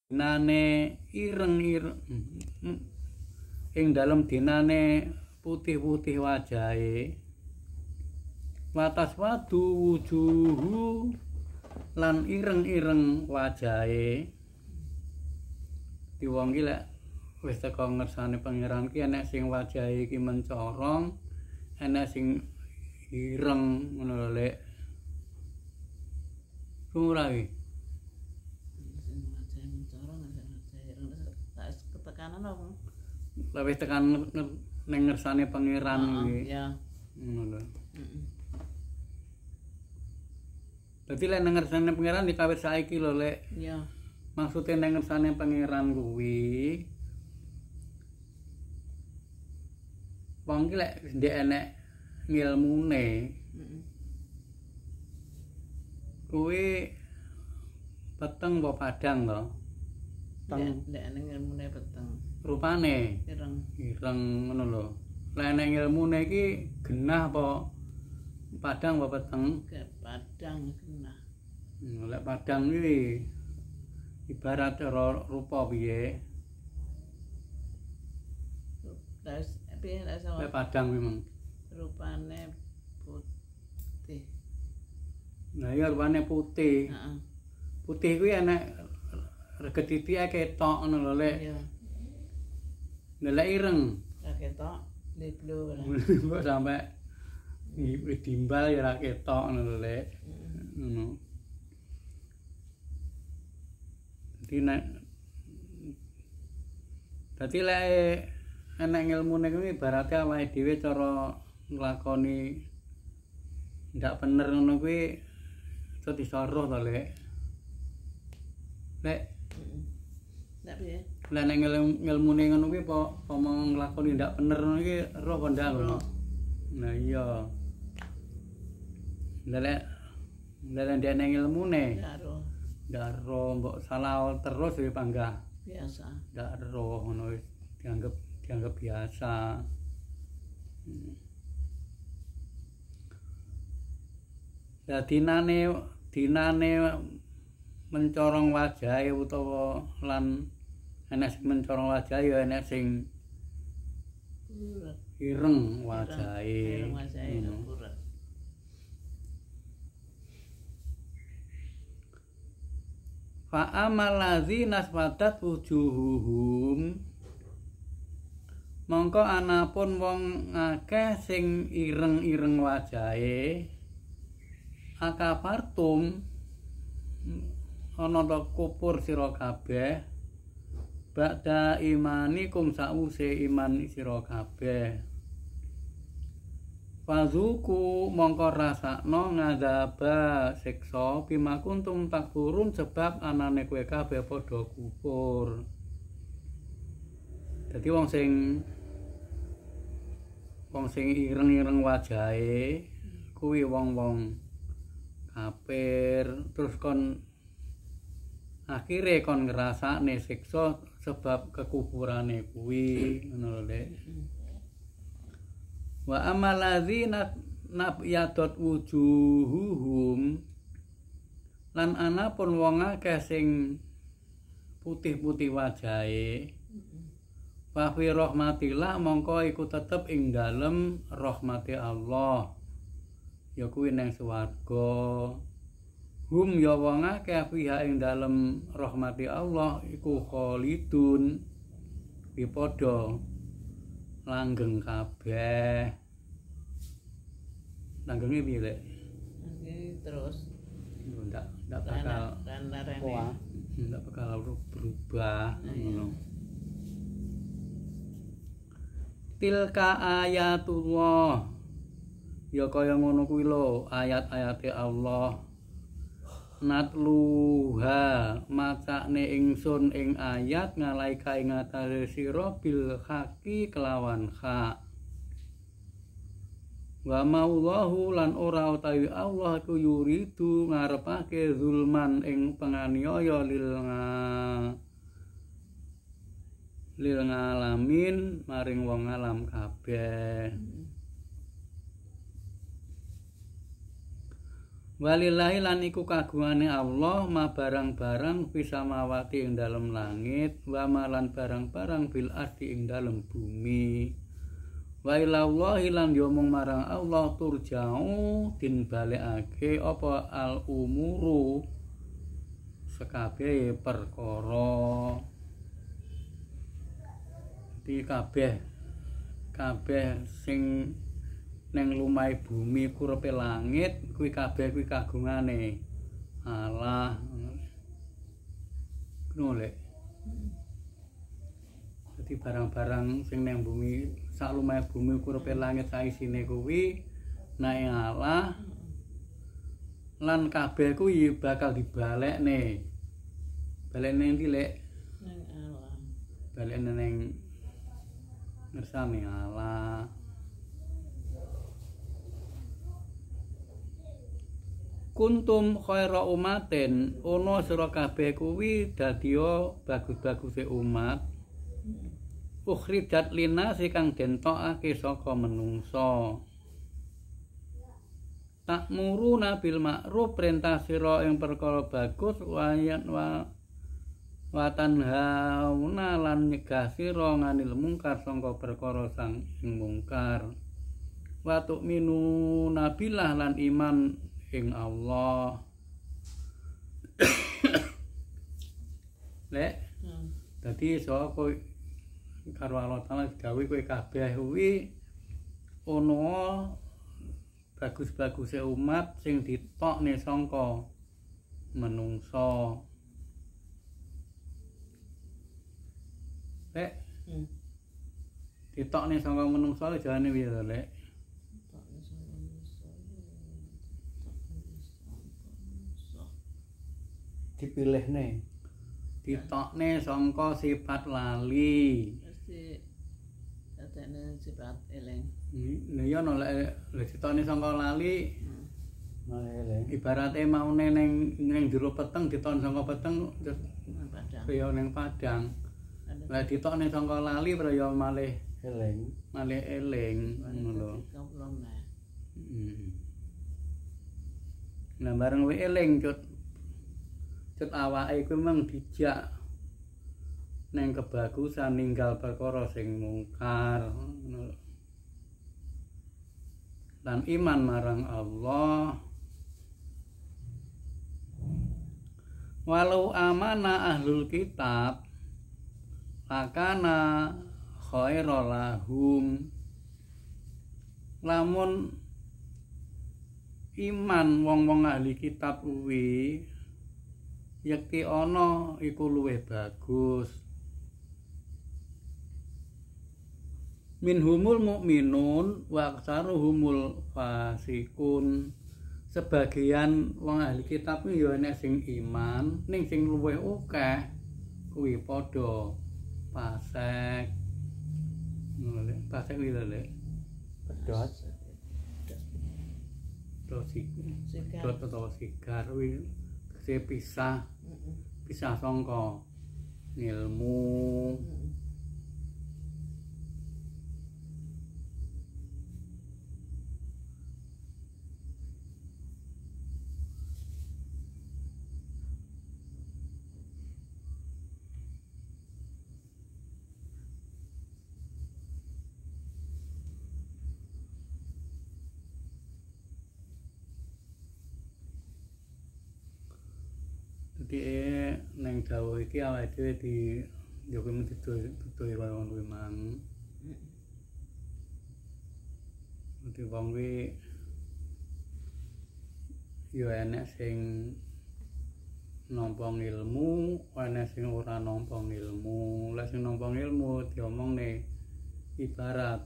dinane ireng-ireng ing dalem dinane putih-putih wajahe watas wadu wujuhu lan ireng-ireng wajahe wong iki lek wis teko ngersane pangeran ki enek sing wajahe iki mencorong enek sing ireng ngono lho lek ora iki ketekanan apa? Wis tekan ning ngersane pangeran iki. Ya. Ngono lho. Dadi lek nang ngersane pangeran dikawit saiki lho lek. Iya. Maksude nang ngersane pangeran kuwi wong iki lek ndek enek ngilmune. Kuwi peteng apa padang to? Ndek enek ngilmune peteng. Rupane ireng ngono lho. Lek enek ngilmune iki genah apa padang apa peteng? Padang genah. Lek padang iki ibarat cara rupa piye? Lek padang memang rupane putih. Nah iya rupane putih. Heeh. Putih kuwi enek regeditike ketok ngono lho lek. Iya. Lek ireng. Ra ketok liblo. Mbok sampe dimbal ya ra ketok ngono lho lek. Ngono. Dadi lek enek ngilmune kuwi ibarate awake dhewe cara nglakoni ndak bener ngono kuwi iso disaruh to lek. Lek piye? Lek nek ngilmune ngono kuwi apa nglakoni ndak bener ngono iki roh apa ndak ngono. Nah iya. Lek ndek nek ngilmune. Ndak roh mbok salah terus ya panggah. Biasa. Ndak roh ngono wis dianggap biasa. Ya dinane mencorong wajahe utawa lan enek sing mencorong wajahe ya enek sing ireng wajahe. Fa amal ladzina aswadat wujuhuhum mongko anapun wong akeh sing ireng-ireng wajahe akafartum ana ta kupur sira kabeh ba'da imanikum sause iman sira kabeh Fazuku mongko rasakno ngadzaba siksa bima kuntum takfurun sebab anane kowe kabeh padha kufur. Dadi wong sing ireng-ireng wajahe kuwi wong-wong kafir terus kon akhire kon ngrasakne siksa sebab kekufurane kuwi ngono lho Dek. Wa amaladzina nabyadot wujuhuhum lan anapun wong akeh sing putih-putih wajahe fa fi rahmatillah mongko iku tetep ing dalem rahmati Allah ya kuwi nang swarga hum ya wong akeh fiha ing dalem rahmati Allah iku khalidun padha langgeng kabeh. Langgenge piye, Lek? Langgeng terus. Ndak bakal ndak bakal berubah ngono. Tilka ayatullah. Ya kaya ngono kuwi lho, ayat-ayate Allah. Natluha macane ingsun ing ayat ngalaika ing atase sira bil haqi kelawan hak wa maullahu lan ora utawi Allah iku yuridu ngarepake zulman ing penganiaya lil ngalamin maring wong alam kabeh Walillahi lan iku kagungane Allah ma barang-barang pisamawati ing dalem langit wa malan barang-barang bil ardi ing dalem bumi. Wa ilallahi lan diomong marang Allah turja'u din balekake apa al umuru sekabeh perkara. Di kabeh sing neng lumai bumi kurepe langit kuwi kabeh kuwi kagungane Allah. Ngono lek. Dadi barang-barang sing neng bumi sak lumai bumi kurepe langit saisine kuwi nae Allah lan kabeh kuwi bakal dibalekne. Balekne ndi lek? Nang Allah. Balekne neng ngersane Allah. Kuntum khaira umatin ono sira kabeh kuwi dadiya bagus-baguse umat ukhrijat linasi kang den tokake saka menungsa takmuruna bil ma'ruf perintah sira ing perkara bagus wa tanhauna lan nyegah sira nganil mungkar sangka perkara sang ing mungkar wa tu'minuna billah lan iman ing Allah. Lek dadi sapa karo Allah Taala gawe kowe kabeh kuwi ana bagus-baguse umat sing ditokne sangka menungsa. Lek ditokne sangka menungsa jane piye to, Lek? Dipilihne ditokne sangka sifat lali Mesti adane sifat eling. lha iya no lek ditokne sangka lali eling ibarate maune ning jero peteng ditokne sangka peteng Padang. kaya ning padang lek ditokne sangka lali praya malih eling ngono lho. Nah bareng kowe eling cut awake kuwi mung dijak neng kebagusan ninggal perkara sing mungkar ngono. Lan iman marang Allah. Walau amana ahlul kitab lakana khairal lahum. Lamun iman wong-wong ahli kitab kuwi yakti ana iku luwih bagus. Minhumul mukminun wa aktsaruhumul fasikun. Sebagian wong ahli kitab ya enek sing iman, ning sing luwih akeh kuwi padha fasik. Ngono lho, fasik kuwi lho, Lek. Pedhot. Pedhot utawa sigar kuwi pisah sangka ilmu. Dadi neng dawuh iki awake dhewe di yo kuwi ditutur kaya ngono kuwi mang. Dadi wong kuwi yo enek sing nampa ilmu, enek sing ora nampa ilmu. Lek sing nampa ilmu diomongne ibarat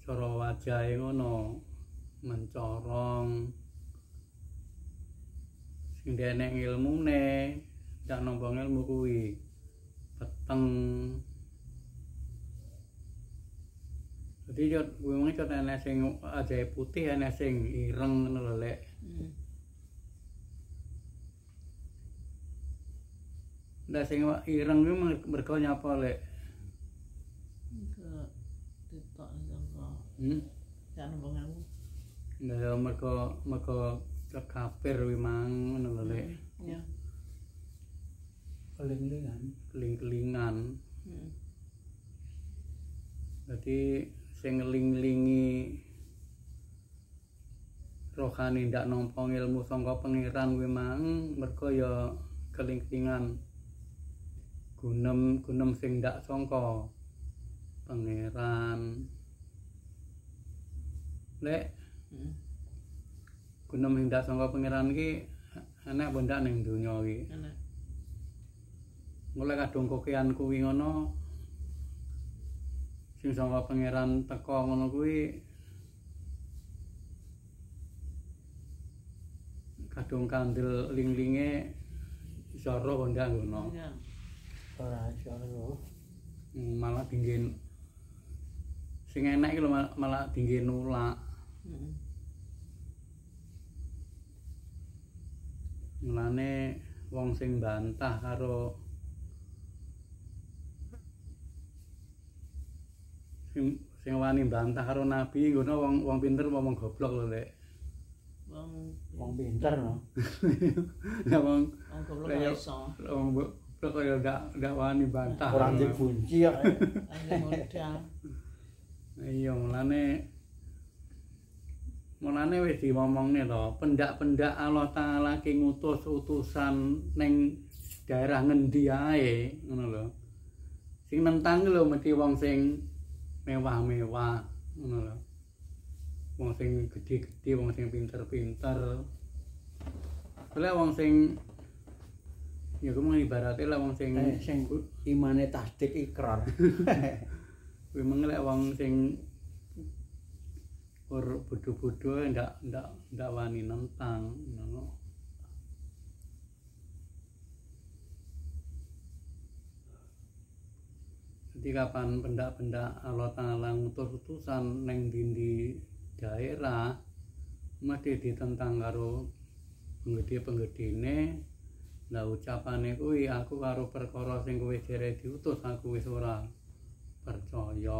cara wajahe ngono mencorong. Sing enek ilmune ndak nampa ilmu kuwi peteng. Dadi yo kuwi cut enek sing ajae putih, enek sing ireng ngono lho, Lek. Ndak sing ireng kuwi mergo nyapa, Lek? Ke titok sangka. Hmm? Jan wong aku. Ndak mergo kafir kuwi mang ngono lho Lek. Ya. Keling-kelingan. Dadi sing ngeling-elingi rohani ndak nampa ilmu saka pangeran kuwi mang mergo ya keling-kelingan gunem sing ndak saka pangeran. Lek gunem sing ndak saka pangeran iki enek apa ndak ning donya iki? Enak. Mulai kadung kokean kuwi ngono sing saka pangeran teko ngono kuwi kadung kandel ling-linge iso roh ndak ngono. Ya. Ora iso lho. Malah dingin sing enak iki lho malah dingin nulak. Mulane wong sing bantah karo sing wani bantah karo nabi ngono wong pinter apa wong goblok lho Lek. Wong pinter no. Lah wong goblok gak iso. wong goblok kaya ndak wani bantah. Ora ndek kunci ya. Ayo modal. Iya mulane wis dimomongne lho, pendak-pendak Allah Taala ki ngutus utusan ning daerah ngendi ae, ngono lho. Sing nentang lho mesti wong sing mewah-mewah, ngono lho. Wong sing gedhe-gedhe, wong sing pinter-pinter. Oleh wong sing ya kuwi ibarate lah wong sing imane tasdik ikrar. Kuwi mengelek wong sing bodoh-bodoh ndak wani nentang ngono. Jadi kapan pendak-pendak Allah Taala ngutus utusan ning dindi daerah mesti ditentang karo penggede-penggedene. Lah ucapane kuwi aku karo perkara sing kowe jere diutus aku wis ora percaya.